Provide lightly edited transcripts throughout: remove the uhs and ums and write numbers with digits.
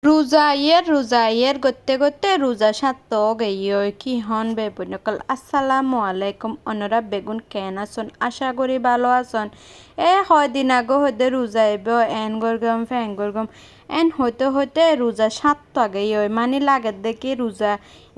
রোজা করতে করতে রোজা সাত গেইয় কি হন বেবনকল আসসালামু আলাইকুম অনরা বেগুন কেন আসন আশা করি ভালো আসন দিন আগে হইতে রোজা এব এন গরগম ফ্যান গরগম এন হইতে হইতে রোজা সাত গেইয় মানে লাগে দেখি রোজা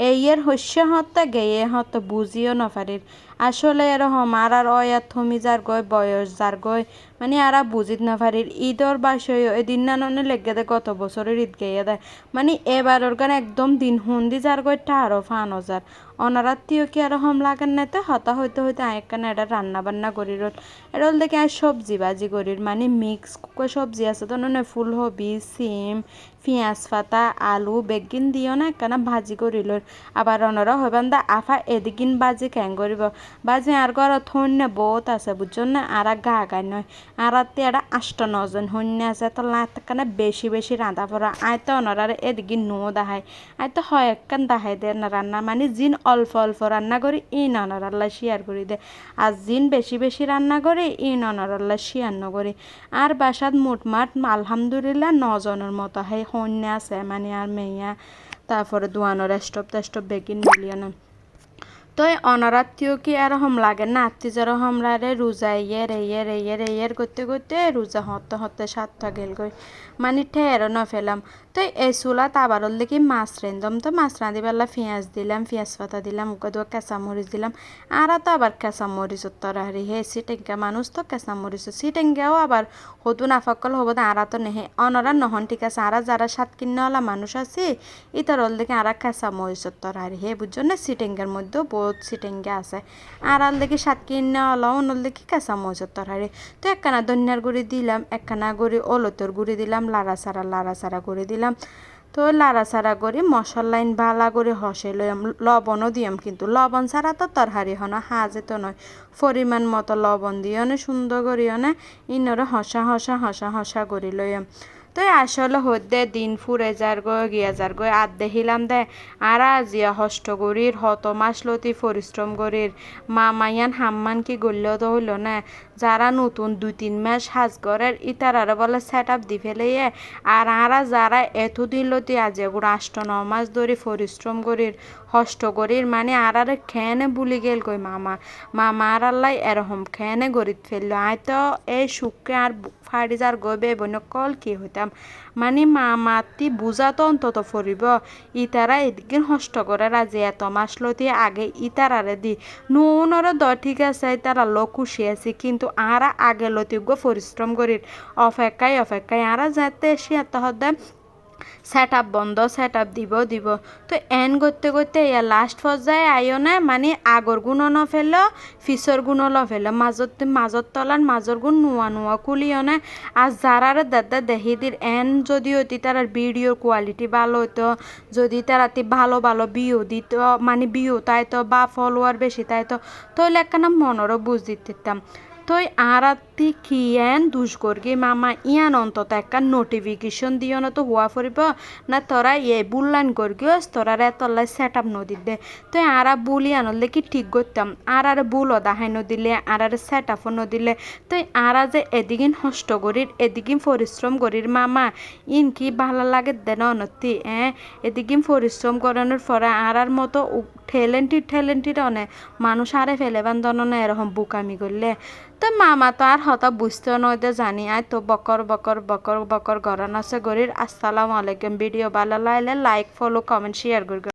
এর শস্য হত গেয়ে হত বুঝিও নফারির আসলে এরকম আর অয়াত থমি যার গয় বয়স যার গয় মানে আরা বুঝিত না পারির ঈদর বাসয় এদিন না ননে লেগে দেয় গত বছরের ঈদ গেয়ে দেয় মানে এবারের গান একদম দিন হুন্দি যার গয়টা আরো ফান হাজার অনারাত্মীয় কি আরো হম লাগান নাতে হতা হইতে হইতে আয়েকান এটা রান্না বান্না করি রোল এরল দেখে আর সবজি বাজি করির মানে মিক্স সবজি আছে তো ননে ফুলকপি সিম পিঁয়াজ পাতা আলু বেগিন দিও না একখানা ভাজি করিল আবার অনরা হইবান দা আফা এদিকিন বাজি ক্যাং করিব বাজি আর ঘর থন্য বহুত আছে বুঝছো না আর গা গাই নয় আর এটা 8-9 জন হন্য আছে তো লাতখানে বেশি বেশি রাঁধা পড়া আয় তো অনরার এদিকে নো দাহাই আয় তো হয় একখান দাহাই দে না রান্না মানে জিন অল্প অল্প রান্না করি ইন অনরাল্লা শেয়ার করি দে আর জিন বেশি বেশি রান্না করি ইন অনরাল্লা শেয়ার নকরি আর বাসাত মোটমাট আলহামদুলিল্লাহ 9 জনের মতো হয় হন্য আছে মানে আর মেয়া তারপরে দোয়ানোর স্টপ বেগিন মিলিয়ন তো অনারাত্মীয় কি আর হম লাগে না আত্মীয় হমরারে রোজা ইয়ের করতে করতে রোজা হতে হতে 7টা গেল গই মানে ঠেরও না ফেলাম তো এই চুলাত আবার দেখি মাছ রেঁধম তো মাছ রাঁধি বেলা পেঁয়াজ দিলাম পেঁয়াজ পাতা দিলাম ওকে দো কাঁচামরিচ দিলাম আর তো আবার কাঁচামরিচ তরহারি হে সিটেঙ্গা মানুষ তো কাঁচামরিচ সিটেঙ্গাও আবার হতু না ফকল হবো না আরা তো নেহে অনরা নহন ঠিক আছে আরা যারা সাত কিন্নওয়ালা মানুষ আছে ইতার দেখে আরা কাঁচামরিচ তরহারি হে বুঝছো না সিটেঙ্গার মধ্যেও বহুত সিটেঙ্গা আছে আর দেখি সাত কিন্নওয়ালা অনল দেখি কাঁচামরিচ তরহারি তো একখানা ধনিয়ার গুঁড়ি দিলাম একখানা গুঁড়ি অলতর গুঁড়ি দিলাম লাড়া সারা করে দিলাম তো লাড়াচাড়া করে মশলাইন বালা করে হসে লইম লবণও দিয়াম কিন্তু লবণ ছাড়া তো তরহারি হন হাজে তো নয় পরিমাণ মতো লবণ দিও না সুন্দর করিও না ইনরে হসা করি লইম তো আসলে হদ্দে দিন ফুরে যার গিয়া যার গই আদ দেখিলাম দে আর আজিয়া হষ্ট করির হত মাস লতি পরিশ্রম করির মামাইয়ান হাম্মান কি গল্য তো হইল না যারা নতুন 2-3 মাস সাজ করের ইতার আর বলে সেট আপ দি ফেলে আর যারা এতদিন লতি আজে গুড়া 8-9 মাস ধরে পরিশ্রম করির হষ্ট করির মানে আর খেনে বুলি গেল কই মামা আর আল্লাহ এরকম খেনে গরিত ফেললো আয় তো এই সুখকে আর ফাড়ি যার গবে বন্য কল কি হইতাম মানে মামাতি বুঝা তো অন্তত ফরিব ইতারা এদিকে হষ্ট করে রাজি এত মাস লতি আগে ইতারারে দি নুনর দ ঠিক আছে তারা লো খুশি আছে কিন্তু আরা আগে লতি গো পরিশ্রম করির অপেক্ষায় আরা যাতে সে এত হদ্দে সেট আপ বন্ধ সেট আপ দিব তো এন করতে করতে ইয়া লাস্ট পর্যায়ে আইও না মানে আগর গুণও ন ফেল ফিসর গুণও ল ফেল মাজত তলার মাজর গুণ নোয়া কুলিও না আর যারারে দাদা দেহিদির এন যদি হতি তার ভিডিওর কোয়ালিটি ভালো হতো যদি তারাতি ভালো ভিউ দিত মানে ভিউ তাই তো বা ফলোয়ার বেশি তাই তো তৈলে একখানা মনেরও বুঝ দিতাম তই আরাতি কিয়েন দুষ করগি মামা ইয়ান অন্তত একটা নোটিফিকেশন দিও না তো হওয়া ফুরিব না তোরা বুললাইন করগিস তোরা এতলাই সেট আপ নদী দে তো আরা বুলি আনলে কি ঠিক করতাম আর বুলও দাহাই নদিলে আর সেট আপও নদিলে তো আরা যে এদিকিন হষ্ট করির এদিকিন পরিশ্রম করির মামা ইন কি ভালো লাগে দেন অনতি এদিকিন পরিশ্রম করানোর পরে আর মতো ঠেলেন্টিড অনে মানুষ আরে ফেলে বান্ধন না এরকম বুকামি করলে তো মামা তো আর হতা বুঝতেও নয় জানি আয় তো বকর গরান আছে গরির আসসালামু আলাইকুম ভিডিও ভালো লাগলে লাইক ফলো কমেন্ট শেয়ার করবে